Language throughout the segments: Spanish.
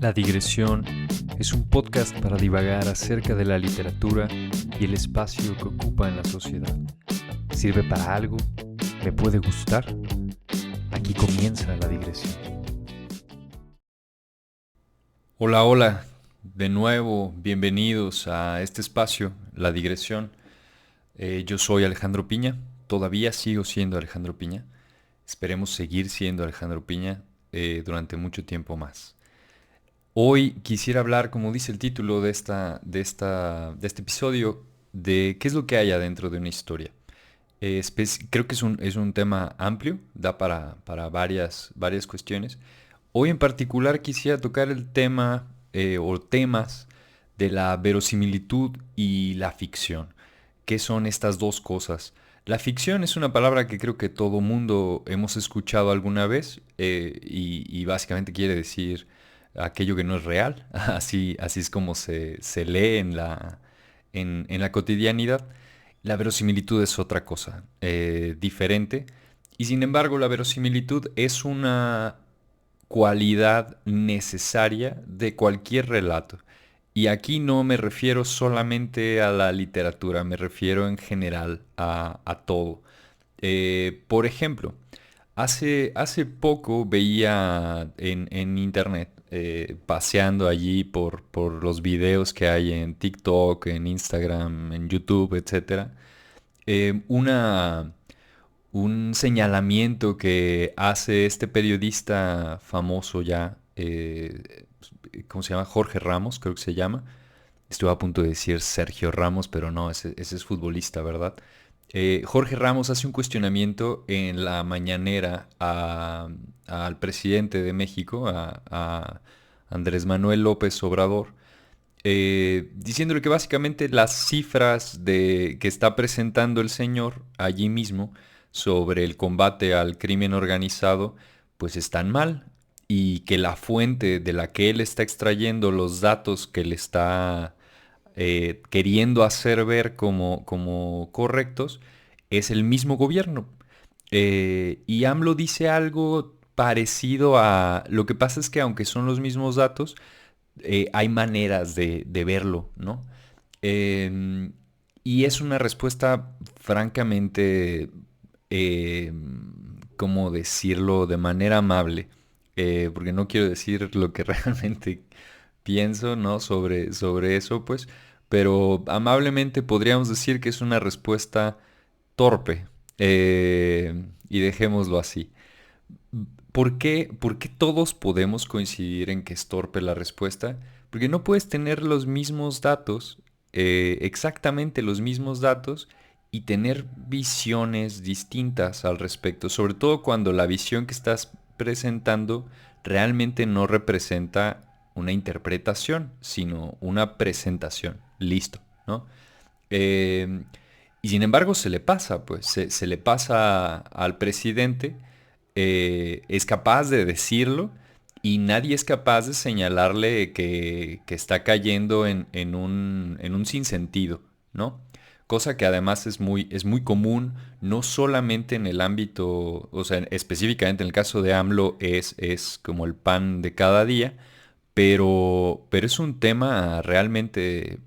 La Digresión es un podcast para divagar acerca de la literatura y el espacio que ocupa en la sociedad. ¿Sirve para algo? ¿Me puede gustar? Aquí comienza La Digresión. Hola, hola, de nuevo, bienvenidos a este espacio, La Digresión. Yo soy Alejandro Piña, todavía sigo siendo Alejandro Piña. Esperemos seguir siendo Alejandro Piña durante mucho tiempo más. Hoy quisiera hablar, como dice el título de este episodio, de qué es lo que hay adentro de una historia. Creo que es un tema amplio, da para varias cuestiones. Hoy en particular quisiera tocar el tema o temas de la verosimilitud y la ficción. ¿Qué son estas dos cosas? La ficción es una palabra que creo que todo mundo hemos escuchado alguna vez y básicamente quiere decir aquello que no es real. Así es como se lee en la cotidianidad. La verosimilitud es otra cosa, diferente. Y sin embargo, la verosimilitud es una cualidad necesaria de cualquier relato. Y aquí no me refiero solamente a la literatura, me refiero en general a todo. Por ejemplo, hace poco veía en internet, paseando allí por los videos que hay en TikTok, en Instagram, en YouTube, etcétera, una un señalamiento que hace este periodista famoso ya, ¿cómo se llama? Jorge Ramos, creo que se llama. Estuve a punto de decir Sergio Ramos, pero no, ese es futbolista, ¿verdad? Jorge Ramos hace un cuestionamiento en la mañanera al presidente de México, a Andrés Manuel López Obrador, diciéndole que básicamente las cifras que está presentando el señor allí mismo sobre el combate al crimen organizado, pues están mal y que la fuente de la que él está extrayendo los datos que le está queriendo hacer ver como correctos es el mismo gobierno. Y AMLO dice algo parecido a... Lo que pasa es que aunque son los mismos datos, hay maneras de verlo, ¿no? Eh, y es una respuesta francamente, eh, ¿cómo decirlo de manera amable? Porque no quiero decir lo que realmente pienso, ¿no? Sobre eso, pues, pero amablemente podríamos decir que es una respuesta torpe, y dejémoslo así. ¿Por qué todos podemos coincidir en que es torpe la respuesta? Porque no puedes tener los mismos datos, exactamente los mismos datos, y tener visiones distintas al respecto, sobre todo cuando la visión que estás presentando realmente no representa una interpretación, sino una presentación. Listo, ¿no? Eh, y sin embargo se le pasa, pues se le pasa al presidente, es capaz de decirlo y nadie es capaz de señalarle que está cayendo en un sinsentido, ¿no? Cosa que además es muy común, no solamente en el ámbito, o sea, específicamente en el caso de AMLO es como el pan de cada día, pero es un tema realmente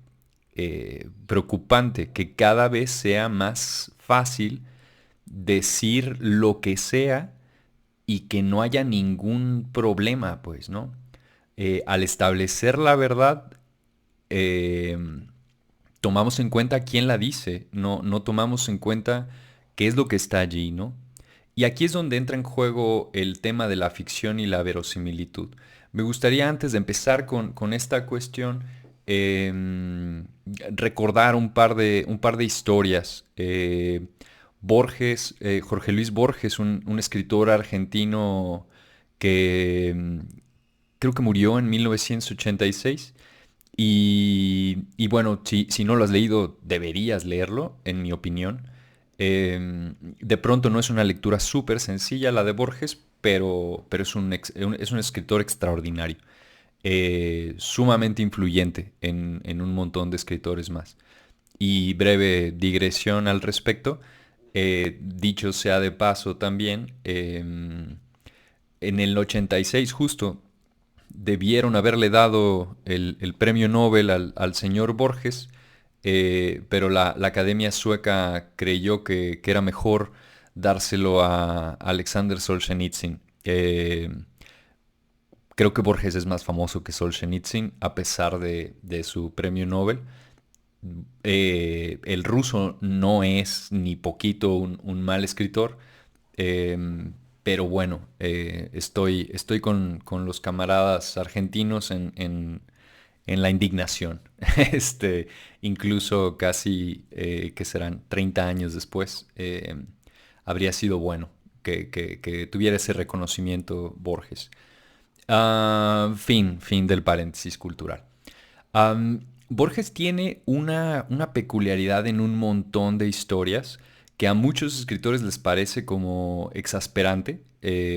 preocupante, que cada vez sea más fácil decir lo que sea y que no haya ningún problema, pues, ¿no? Al establecer la verdad, eh, tomamos en cuenta quién la dice, no tomamos en cuenta qué es lo que está allí, ¿no? Y aquí es donde entra en juego el tema de la ficción y la verosimilitud. Me gustaría antes de empezar con esta cuestión, recordar un par de historias. Jorge Luis Borges, un escritor argentino que creo que murió en 1986. Y bueno, si no lo has leído, deberías leerlo, en mi opinión. De pronto no es una lectura súper sencilla la de Borges, pero es un escritor extraordinario, sumamente influyente en un montón de escritores más. Y breve digresión al respecto, dicho sea de paso también, en el 86 justo, debieron haberle dado el premio Nobel al señor Borges, pero la Academia Sueca creyó que era mejor dárselo a Alexander Solzhenitsyn. Creo que Borges es más famoso que Solzhenitsyn, a pesar de su premio Nobel. El ruso no es ni poquito un mal escritor, eh, pero bueno, estoy con los camaradas argentinos en la indignación. Incluso casi, que serán 30 años después, habría sido bueno que tuviera ese reconocimiento Borges. Fin del paréntesis cultural. Borges tiene una peculiaridad en un montón de historias que a muchos escritores les parece como exasperante,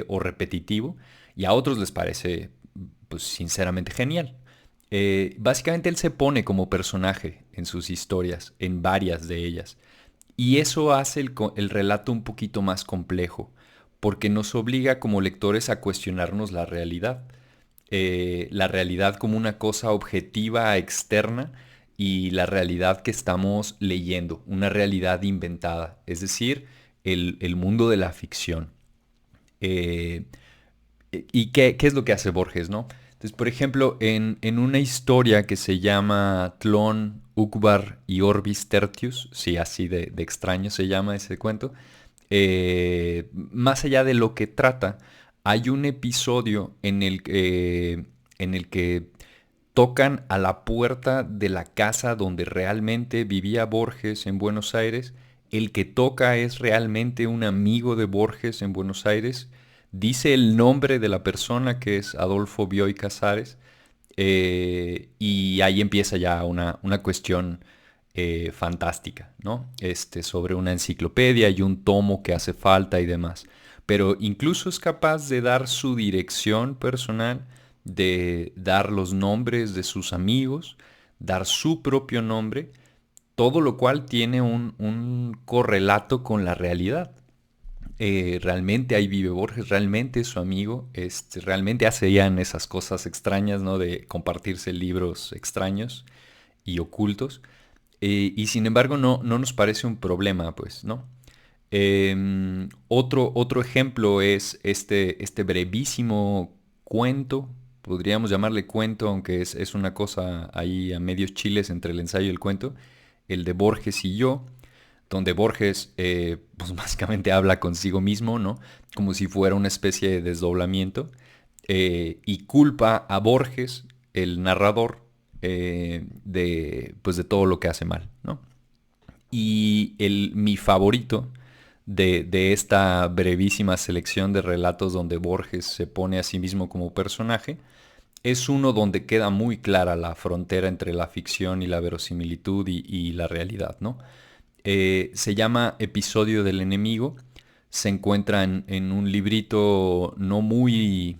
o repetitivo, y a otros les parece, pues, sinceramente genial. Básicamente él se pone como personaje en sus historias, en varias de ellas, y eso hace el relato un poquito más complejo, porque nos obliga como lectores a cuestionarnos la realidad como una cosa objetiva, externa, y la realidad que estamos leyendo, una realidad inventada, es decir, el mundo de la ficción. Eh, ¿Y qué es lo que hace Borges, no? Entonces, por ejemplo, en una historia que se llama Tlön, Uqbar y Orbis Tertius, sí, así de extraño se llama ese cuento, más allá de lo que trata, hay un episodio en el que tocan a la puerta de la casa donde realmente vivía Borges en Buenos Aires. El que toca es realmente un amigo de Borges en Buenos Aires. Dice el nombre de la persona, que es Adolfo Bioy Casares, y ahí empieza ya una cuestión fantástica, ¿no? Sobre una enciclopedia y un tomo que hace falta y demás. Pero incluso es capaz de dar su dirección personal, de dar los nombres de sus amigos, dar su propio nombre, todo lo cual tiene un correlato con la realidad. Realmente ahí vive Borges, realmente es su amigo, realmente hacían esas cosas extrañas, ¿no? De compartirse libros extraños y ocultos. Y sin embargo no nos parece un problema, pues, ¿no? Otro ejemplo es este brevísimo cuento, podríamos llamarle cuento, aunque es una cosa ahí a medios chiles entre el ensayo y el cuento, el de Borges y yo, donde Borges, pues básicamente habla consigo mismo, ¿no? Como si fuera una especie de desdoblamiento, y culpa a Borges, el narrador, pues de todo lo que hace mal, ¿no? Y mi favorito de esta brevísima selección de relatos donde Borges se pone a sí mismo como personaje es uno donde queda muy clara la frontera entre la ficción y la verosimilitud y la realidad, ¿no? Se llama Episodio del Enemigo. Se encuentra en un librito no muy,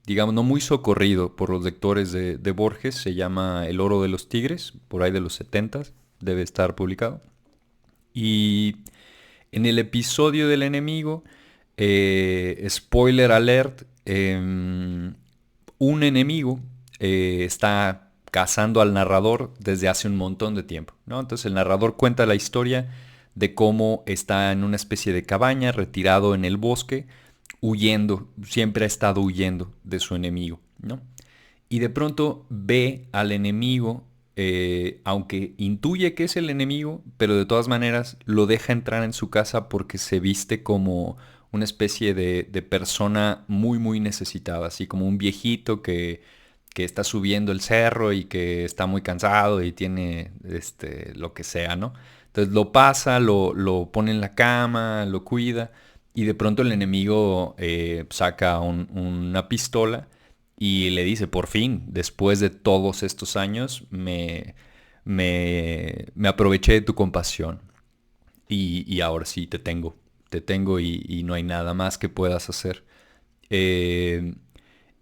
digamos, no muy socorrido por los lectores de Borges. Se llama El Oro de los Tigres, por ahí de los 70, debe estar publicado. Y en el episodio del enemigo, spoiler alert, un enemigo está cazando al narrador desde hace un montón de tiempo, ¿no? Entonces el narrador cuenta la historia de cómo está en una especie de cabaña, retirado en el bosque, huyendo, siempre ha estado huyendo de su enemigo, ¿no? Y de pronto ve al enemigo, aunque intuye que es el enemigo, pero de todas maneras lo deja entrar en su casa porque se viste como una especie de persona muy, muy necesitada, así como un viejito que está subiendo el cerro y que está muy cansado y tiene lo que sea, ¿no? Entonces lo pasa, lo pone en la cama, lo cuida, y de pronto el enemigo saca una pistola y le dice: por fin, después de todos estos años, me aproveché de tu compasión y ahora sí te tengo y no hay nada más que puedas hacer. Eh,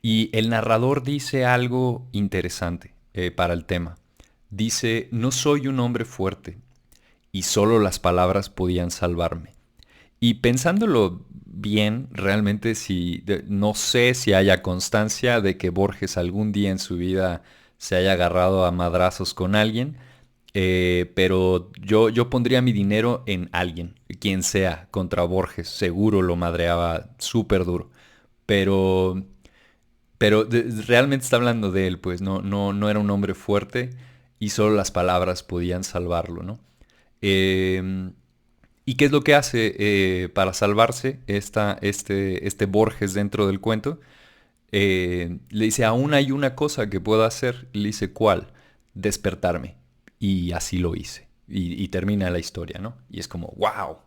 y el narrador dice algo interesante para el tema. Dice: no soy un hombre fuerte y solo las palabras podían salvarme. Y pensándolo bien realmente si, no sé si haya constancia de que Borges algún día en su vida se haya agarrado a madrazos con alguien, pero yo pondría mi dinero en alguien, quien sea, contra Borges. Seguro lo madreaba súper duro. Pero, realmente está hablando de él, pues no era un hombre fuerte y solo las palabras podían salvarlo, ¿no? Eh, ¿Y qué es lo que hace para salvarse este Borges dentro del cuento? Le dice, aún hay una cosa que puedo hacer. Le dice, ¿cuál? Despertarme. Y así lo hice. Y termina la historia, ¿no? Y es como, wow.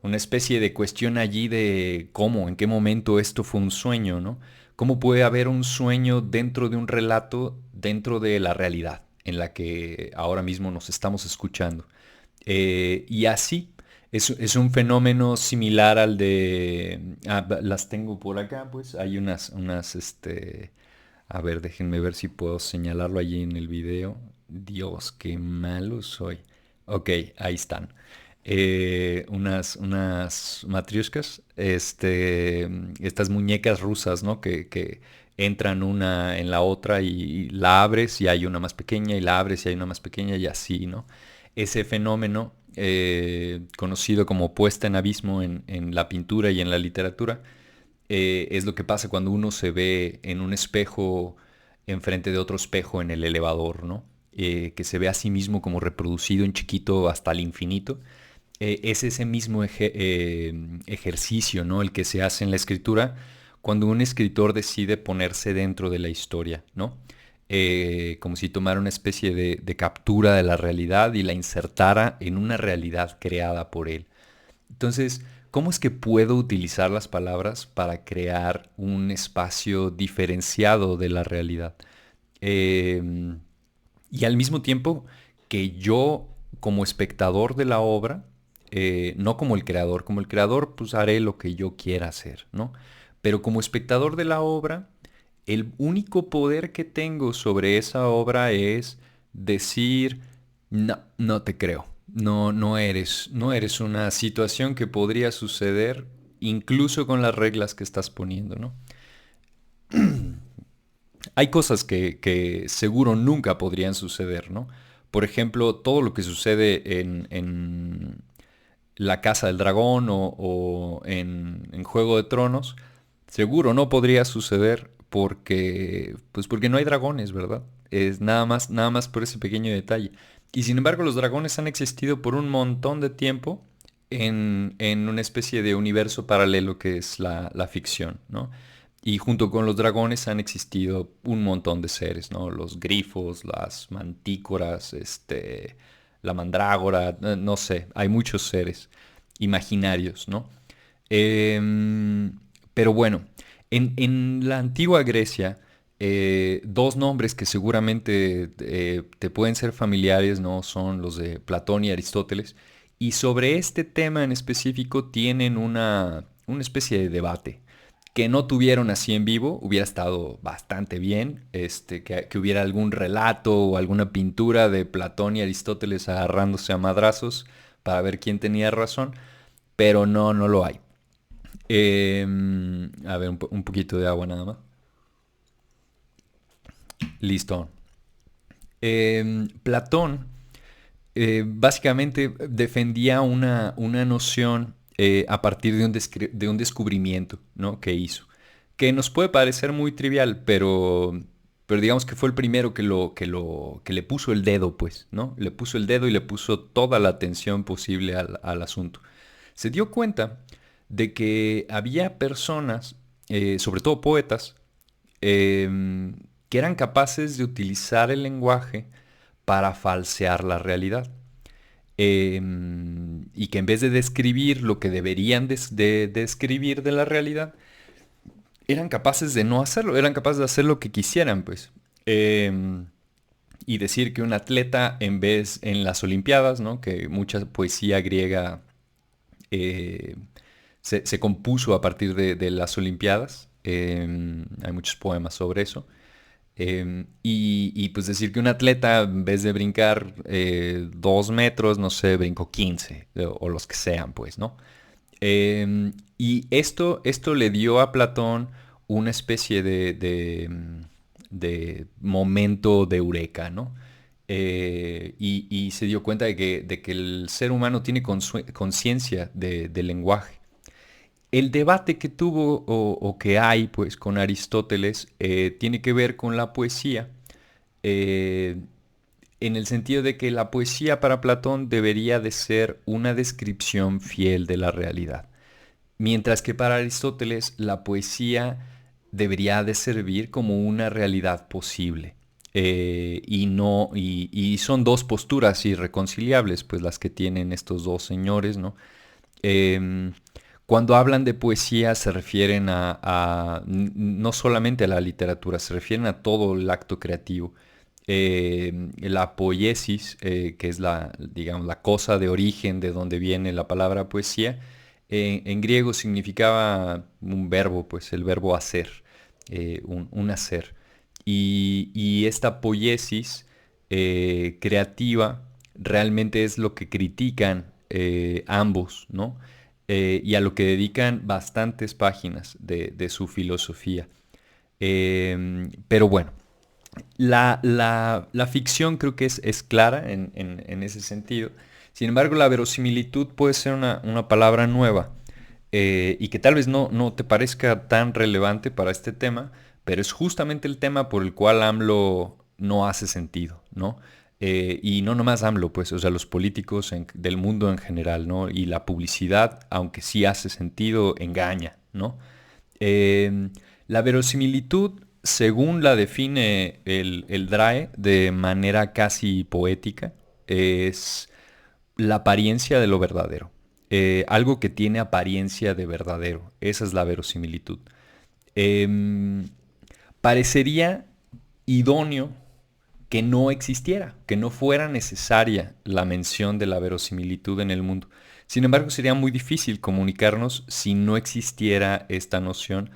Una especie de cuestión allí de cómo, en qué momento esto fue un sueño, ¿no? ¿Cómo puede haber un sueño dentro de un relato, dentro de la realidad en la que ahora mismo nos estamos escuchando? Y así, es un fenómeno similar al de... las tengo por acá, pues hay a ver, déjenme ver si puedo señalarlo allí en el video. Dios, qué malo soy. Ok, ahí están. Unas matrioscas, estas muñecas rusas, ¿no? Que entran una en la otra y la abres y hay una más pequeña y la abres y hay una más pequeña y así, ¿no? Ese fenómeno, conocido como puesta en abismo en la pintura y en la literatura, es lo que pasa cuando uno se ve en un espejo enfrente de otro espejo en el elevador, ¿no? Que se ve a sí mismo como reproducido en chiquito hasta el infinito. Es ese mismo ejercicio, ¿no? El que se hace en la escritura cuando un escritor decide ponerse dentro de la historia, ¿no? Como si tomara una especie de captura de la realidad y la insertara en una realidad creada por él. Entonces, ¿cómo es que puedo utilizar las palabras para crear un espacio diferenciado de la realidad? Eh, y al mismo tiempo que yo, como espectador de la obra, no como el creador, pues haré lo que yo quiera hacer, ¿no? Pero como espectador de la obra, el único poder que tengo sobre esa obra es decir, no, no te creo. No eres una situación que podría suceder incluso con las reglas que estás poniendo, ¿no? Hay cosas que seguro nunca podrían suceder, ¿no? Por ejemplo, todo lo que sucede en La Casa del Dragón o en Juego de Tronos, seguro no podría suceder porque no hay dragones, ¿verdad? Es nada más por ese pequeño detalle. Y sin embargo, los dragones han existido por un montón de tiempo en una especie de universo paralelo que es la ficción, ¿no? Y junto con los dragones han existido un montón de seres, ¿no? Los grifos, las mantícoras, la mandrágora, no sé, hay muchos seres imaginarios, ¿no? Pero bueno, en la antigua Grecia, dos nombres que seguramente te pueden ser familiares, ¿no? Son los de Platón y Aristóteles. Y sobre este tema en específico tienen una especie de debate que no tuvieron así en vivo, hubiera estado bastante bien, que hubiera algún relato o alguna pintura de Platón y Aristóteles agarrándose a madrazos para ver quién tenía razón, pero no lo hay. A ver, un poquito de agua nada más. Listo. Platón básicamente defendía una noción a partir de un descubrimiento, ¿no? Que hizo. Que nos puede parecer muy trivial, pero digamos que fue el primero que le puso el dedo, pues, ¿no? Le puso el dedo y le puso toda la atención posible al asunto. Se dio cuenta de que había personas, sobre todo poetas, que eran capaces de utilizar el lenguaje para falsear la realidad. Y que en vez de describir lo que deberían de describir de la realidad, eran capaces de no hacerlo, eran capaces de hacer lo que quisieran, pues. Y decir que un atleta en las Olimpiadas, ¿no? Que mucha poesía griega eh, se compuso a partir de las Olimpiadas. Hay muchos poemas sobre eso. Pues decir que un atleta en vez de brincar 2 metros, no sé, brincó 15 o los que sean, pues, ¿no? Y esto le dio a Platón una especie de momento de eureka, ¿no? Y se dio cuenta de que el ser humano tiene conciencia del lenguaje. El debate que tuvo o que hay pues con Aristóteles tiene que ver con la poesía, eh, en el sentido de que la poesía para Platón debería de ser una descripción fiel de la realidad, mientras que para Aristóteles la poesía debería de servir como una realidad posible. Y no y son dos posturas irreconciliables pues las que tienen estos dos señores, ¿no? Em, Cuando hablan de poesía se refieren no solamente a la literatura, se refieren a todo el acto creativo. La poiesis, que es digamos, la cosa de origen de donde viene la palabra poesía, en griego significaba un verbo, pues el verbo hacer, un hacer. Y esta poiesis creativa realmente es lo que critican ambos, ¿no? Y a lo que dedican bastantes páginas de su filosofía. Pero bueno, la ficción creo que es clara en ese sentido. Sin embargo, la verosimilitud puede ser una palabra nueva y que tal vez no te parezca tan relevante para este tema, pero es justamente el tema por el cual AMLO no hace sentido, ¿no? Y no nomás AMLO, pues, o sea, los políticos del mundo en general, ¿no? Y la publicidad, aunque sí hace sentido, engaña, ¿no? Eh, la verosimilitud, según la define el DRAE de manera casi poética, es la apariencia de lo verdadero. Algo que tiene apariencia de verdadero. Esa es la verosimilitud. Em, Parecería idóneo que no existiera, que no fuera necesaria la mención de la verosimilitud en el mundo. Sin embargo, sería muy difícil comunicarnos si no existiera esta noción,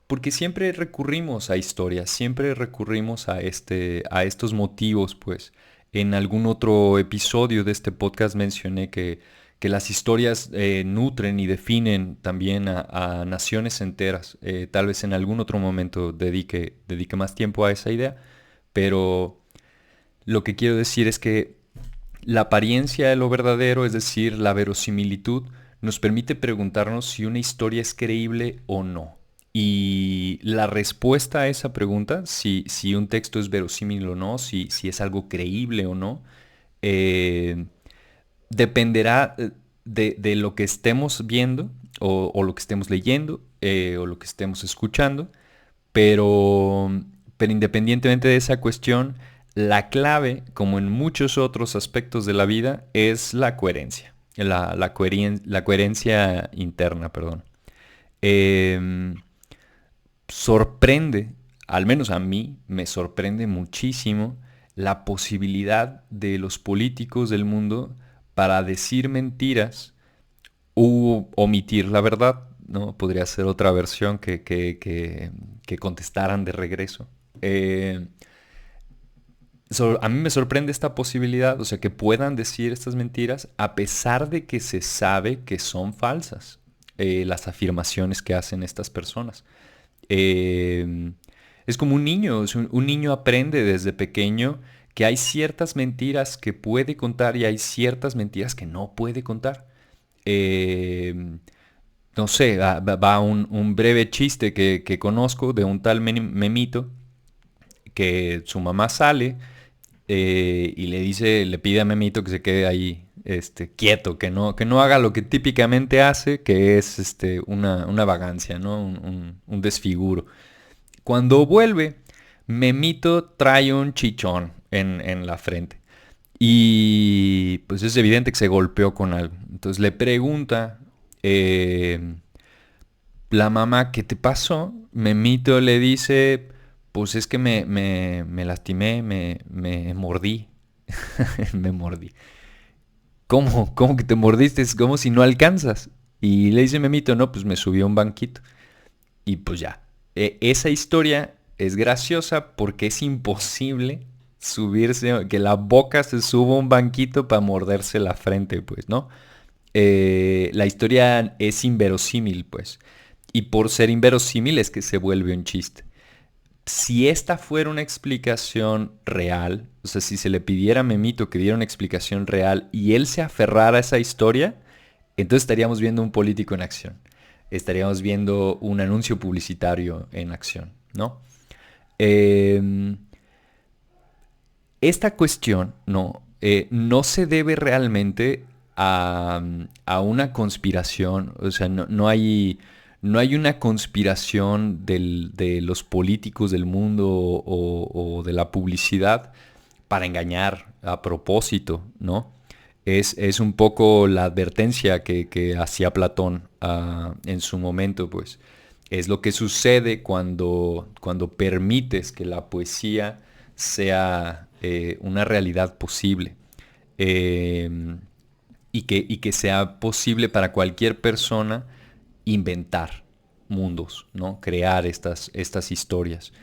porque siempre recurrimos a historias, siempre recurrimos a estos motivos, pues. En algún otro episodio de este podcast mencioné que las historias nutren y definen también a naciones enteras. Tal vez en algún otro momento dedique más tiempo a esa idea, pero lo que quiero decir es que la apariencia de lo verdadero, es decir, la verosimilitud, nos permite preguntarnos si una historia es creíble o no. Y la respuesta a esa pregunta, si un texto es verosímil o no, si es algo creíble o no, eh, dependerá de lo que estemos viendo o lo que estemos leyendo o lo que estemos escuchando, pero, pero independientemente de esa cuestión, la clave, como en muchos otros aspectos de la vida, es la coherencia, la coherencia interna, perdón. Em, Sorprende, al menos a mí, me sorprende muchísimo la posibilidad de los políticos del mundo para decir mentiras u omitir la verdad, ¿no? Podría ser otra versión que contestaran de regreso. A mí me sorprende esta posibilidad, o sea, que puedan decir estas mentiras a pesar de que se sabe que son falsas las afirmaciones que hacen estas personas. Eh, es como un niño, un niño aprende desde pequeño que hay ciertas mentiras que puede contar y hay ciertas mentiras que no puede contar. Eh, no sé, va un breve chiste que conozco de un tal Memito que su mamá sale y le pide a Memito que se quede ahí quieto, que no haga lo que típicamente hace, que es una vagancia, ¿no? Un desfiguro. Cuando vuelve, Memito trae un chichón en la frente. Y pues es evidente que se golpeó con algo. Entonces le pregunta la mamá, ¿qué te pasó? Memito le dice, pues es que me lastimé, me mordí. Me mordí. ¿Cómo? ¿Cómo que te mordiste? Es como si no alcanzas. Y le dice Memito, no, pues me subió a un banquito. Y pues ya. Esa historia es graciosa porque es imposible subirse, que la boca se suba a un banquito para morderse la frente, pues, ¿no? la historia es inverosímil, pues. Y por ser inverosímil es que se vuelve un chiste. Si esta fuera una explicación real, o sea, si se le pidiera a Memito que diera una explicación real y él se aferrara a esa historia, entonces estaríamos viendo un político en acción. Estaríamos viendo un anuncio publicitario en acción, ¿no? Eh, esta cuestión no se debe realmente a una conspiración, o sea, no hay una conspiración de los políticos del mundo o de la publicidad para engañar a propósito, ¿no? Es un poco la advertencia que hacía Platón en su momento, pues. Es lo que sucede cuando permites que la poesía sea una realidad posible. Eh, y que sea posible para cualquier persona inventar mundos, ¿no? Crear estas historias.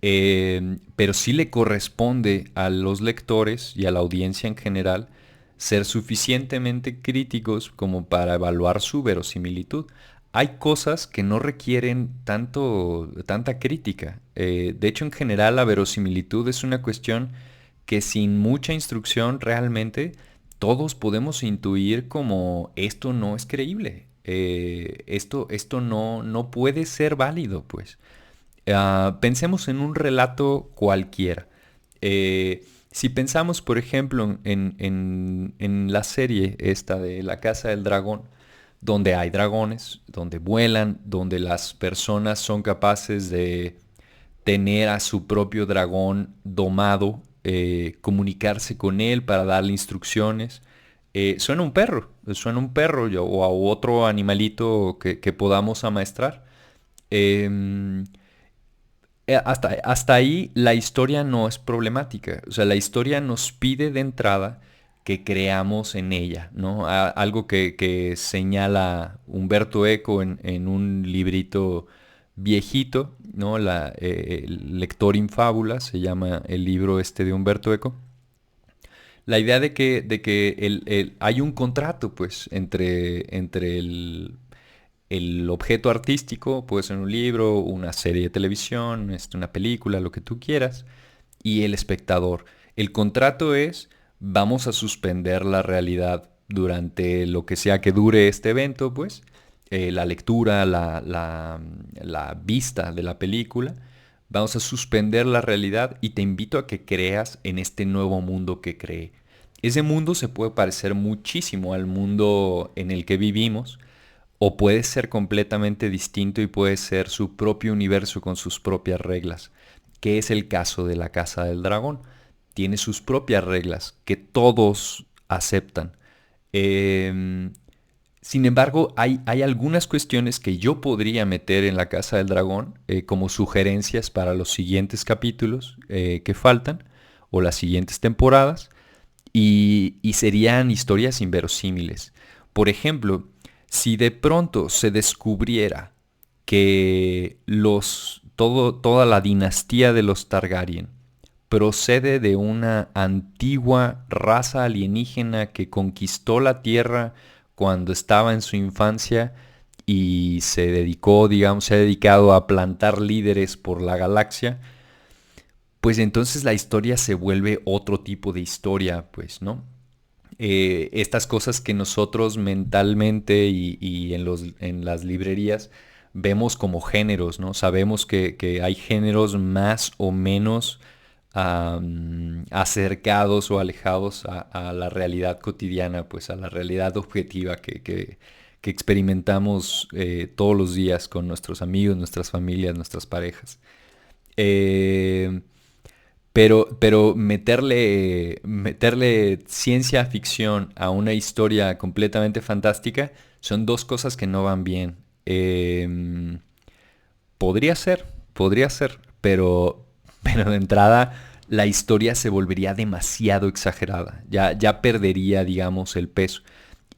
Pero sí le corresponde a los lectores y a la audiencia en general ser suficientemente críticos como para evaluar su verosimilitud. Hay cosas que no requieren tanta crítica. De hecho, en general, la verosimilitud es una cuestión que sin mucha instrucción realmente todos podemos intuir como esto no es creíble. Esto no puede ser válido, pues. Pensemos en un relato cualquiera. Si pensamos, por ejemplo, en la serie esta de La Casa del Dragón, donde hay dragones, donde vuelan, donde las personas son capaces de tener a su propio dragón domado, comunicarse con él para darle instrucciones. Suena un perro o a otro animalito que podamos amaestrar. Em, hasta ahí la historia no es problemática. O sea, la historia nos pide de entrada que creamos en ella, ¿no? Algo que señala Humberto Eco en un librito viejito, ¿no? El lector infábula, se llama el libro este de Humberto Eco. La idea de que hay un contrato, pues, entre el objeto artístico, puede ser un libro, una serie de televisión, una película, lo que tú quieras, y el espectador. El contrato es, vamos a suspender la realidad durante lo que sea que dure este evento, pues, la lectura, la vista de la película. Vamos a suspender la realidad y te invito a que creas en este nuevo mundo que creé. Ese mundo se puede parecer muchísimo al mundo en el que vivimos, o puede ser completamente distinto y puede ser su propio universo con sus propias reglas, que es el caso de la Casa del Dragón. Tiene sus propias reglas que todos aceptan. Em, Sin embargo, hay algunas cuestiones que yo podría meter en la Casa del Dragón como sugerencias para los siguientes capítulos que faltan o las siguientes temporadas y serían historias inverosímiles. Por ejemplo, si de pronto se descubriera que toda la dinastía de los Targaryen procede de una antigua raza alienígena que conquistó la Tierra cuando estaba en su infancia y se ha dedicado a plantar líderes por la galaxia, pues entonces la historia se vuelve otro tipo de historia, pues, ¿no? Estas cosas que nosotros mentalmente y en las librerías vemos como géneros, ¿no? Sabemos que hay géneros más o menos acercados o alejados a la realidad cotidiana, pues a la realidad objetiva que experimentamos todos los días con nuestros amigos, nuestras familias, nuestras parejas. Eh, pero meterle ciencia ficción a una historia completamente fantástica son dos cosas que no van bien. Podría ser, podría ser, pero de entrada la historia se volvería demasiado exagerada. Ya perdería, digamos, el peso.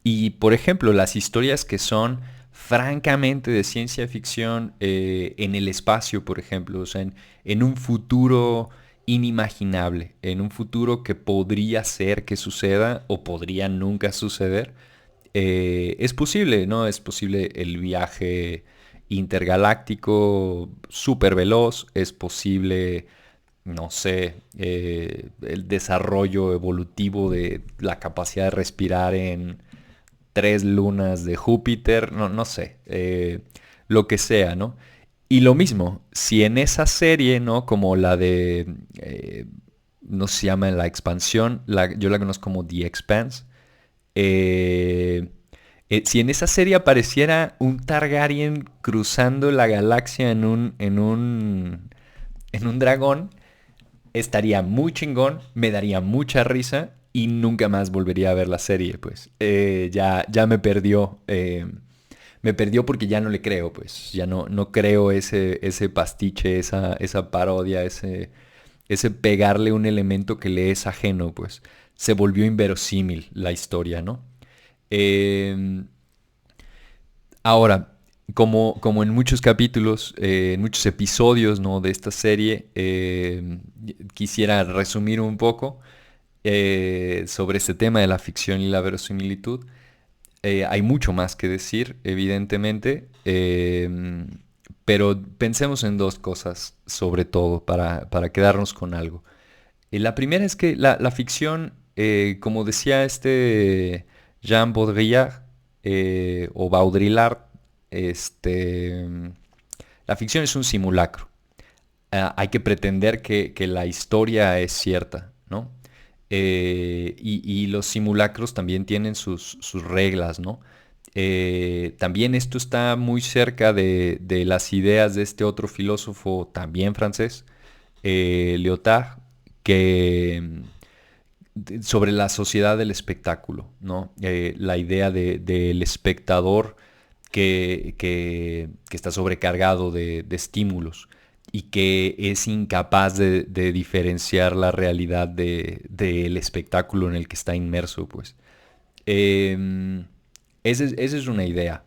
Y, por ejemplo, las historias que son francamente de ciencia ficción en el espacio, por ejemplo, o sea, en un futuro inimaginable, en un futuro que podría ser que suceda o podría nunca suceder, Es posible, ¿no? Es posible el viaje intergaláctico súper veloz, es posible, no sé, el desarrollo evolutivo de la capacidad de respirar en 3 lunas de Júpiter, no, no sé, lo que sea, ¿no? Y lo mismo, si en esa serie, ¿no? Como la de, no se llama La Expansión, yo la conozco como The Expanse, eh, si en esa serie apareciera un Targaryen cruzando la galaxia en un dragón, estaría muy chingón, me daría mucha risa y nunca más volvería a ver la serie, pues. Ya me perdió porque ya no le creo, pues. Ya no creo ese pastiche, esa parodia, ese pegarle un elemento que le es ajeno, pues. Se volvió inverosímil la historia, ¿no? Eh, Ahora, como en muchos capítulos, en muchos episodios, ¿no? De esta serie, quisiera resumir un poco sobre este tema de la ficción y la verosimilitud. Hay mucho más que decir, evidentemente, pero pensemos en dos cosas, sobre todo, para quedarnos con algo. La primera es que la ficción, como decía este Jean Baudrillard, o Baudrillard, este, la ficción es un simulacro. Hay que pretender que la historia es cierta, ¿no? Y los simulacros también tienen sus reglas, ¿no? También esto está muy cerca de las ideas de este otro filósofo, también francés, Lyotard, que sobre la sociedad del espectáculo, ¿no? La idea del espectador que está sobrecargado de estímulos y que es incapaz de diferenciar la realidad del espectáculo en el que está inmerso, pues. Esa es una idea.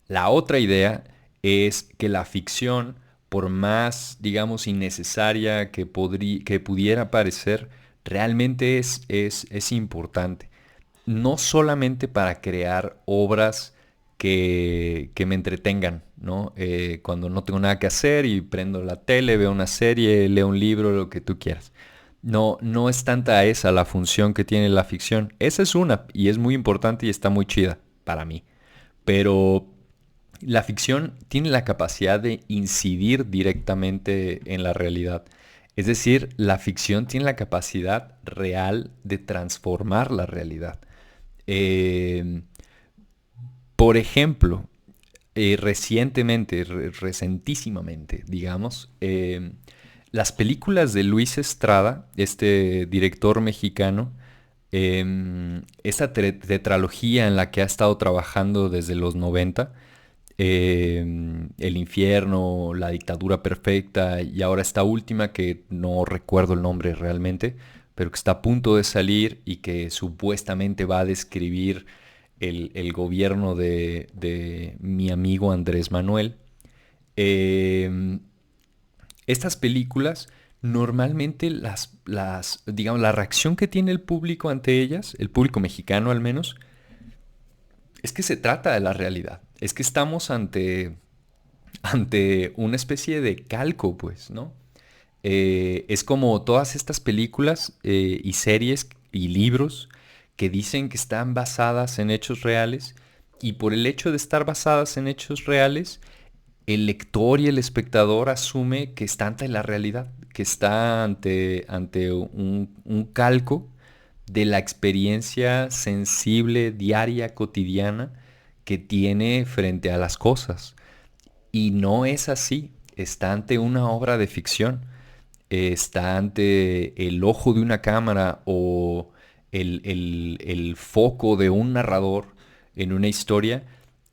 La otra idea es que la ficción, por más, digamos, innecesaria que pudiera parecer, realmente es importante. No solamente para crear obras que me entretengan, ¿no? Cuando no tengo nada que hacer y prendo la tele, veo una serie, leo un libro, lo que tú quieras. No es tanta esa la función que tiene la ficción. Esa es una y es muy importante y está muy chida para mí. Pero la ficción tiene la capacidad de incidir directamente en la realidad. Es decir, la ficción tiene la capacidad real de transformar la realidad. Eh, por ejemplo, recientemente, recentísimamente, digamos, las películas de Luis Estrada, este director mexicano, esta tetralogía en la que ha estado trabajando desde los 90, El infierno, La dictadura perfecta y ahora esta última que no recuerdo el nombre realmente, pero que está a punto de salir y que supuestamente va a describir el gobierno de mi amigo Andrés Manuel. Eh, Estas películas normalmente digamos, la reacción que tiene el público ante ellas, el público mexicano al menos, es que se trata de la realidad. Es que estamos ante una especie de calco, pues, ¿no? Es como todas estas películas y series y libros que dicen que están basadas en hechos reales y por el hecho de estar basadas en hechos reales, el lector y el espectador asume que está ante la realidad, que está ante un calco de la experiencia sensible, diaria, cotidiana que tiene frente a las cosas. Y no es así, está ante una obra de ficción, está ante el ojo de una cámara o el foco de un narrador en una historia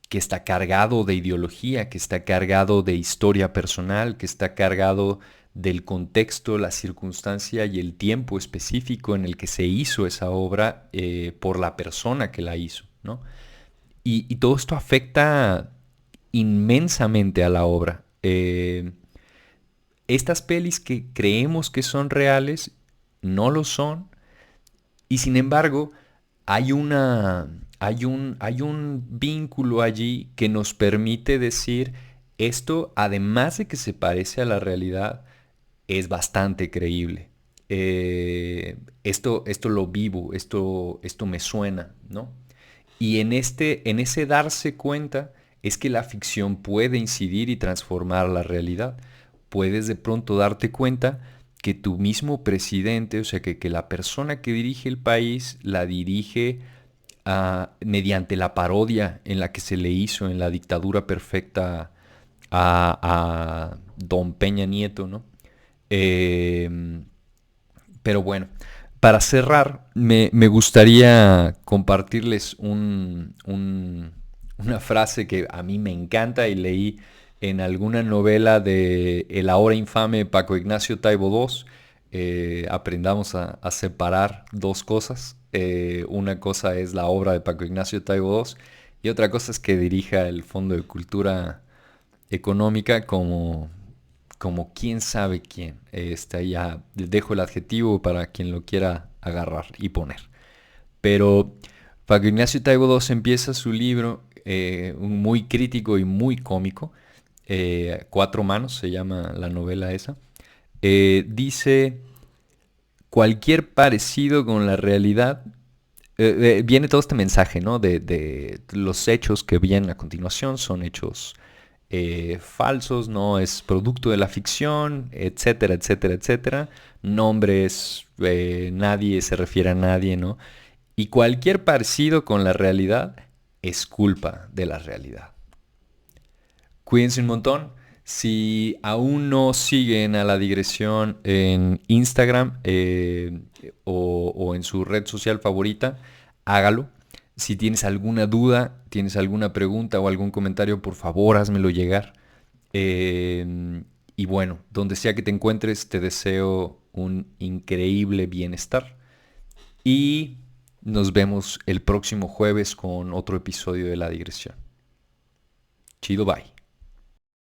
que está cargado de ideología, que está cargado de historia personal, que está cargado del contexto, la circunstancia y el tiempo específico en el que se hizo esa obra por la persona que la hizo, ¿no? Y todo esto afecta inmensamente a la obra. Estas pelis que creemos que son reales no lo son y sin embargo hay hay un vínculo allí que nos permite decir esto, además de que se parece a la realidad, es bastante creíble. Esto lo vivo, esto me suena, ¿no? Y en ese darse cuenta es que la ficción puede incidir y transformar la realidad. Puedes de pronto darte cuenta que tu mismo presidente, o sea, que la persona que dirige el país la dirige mediante la parodia en la que se le hizo en la dictadura perfecta a don Peña Nieto, ¿no? Eh, pero bueno, para cerrar, me gustaría compartirles una frase que a mí me encanta y leí en alguna novela de el ahora infame Paco Ignacio Taibo II. Aprendamos a separar dos cosas. Una cosa es la obra de Paco Ignacio Taibo II y otra cosa es que dirija el Fondo de Cultura Económica como quién sabe quién. Ya dejo el adjetivo para quien lo quiera agarrar y poner. Pero Paco Ignacio Taibo II empieza su libro muy crítico y muy cómico. Cuatro manos se llama la novela esa. Dice, cualquier parecido con la realidad. Viene todo este mensaje, ¿no? De los hechos que vienen a continuación son hechos falsos, no es producto de la ficción, etcétera, etcétera, etcétera. Nombres, nadie se refiere a nadie, ¿no? Y cualquier parecido con la realidad es culpa de la realidad. Cuídense un montón. Si aún no siguen a la digresión en Instagram o en su red social favorita, hágalo. Si tienes alguna duda, tienes alguna pregunta o algún comentario, por favor, házmelo llegar. Y bueno, donde sea que te encuentres, te deseo un increíble bienestar. Y nos vemos el próximo jueves con otro episodio de La Digresión. Chido, bye.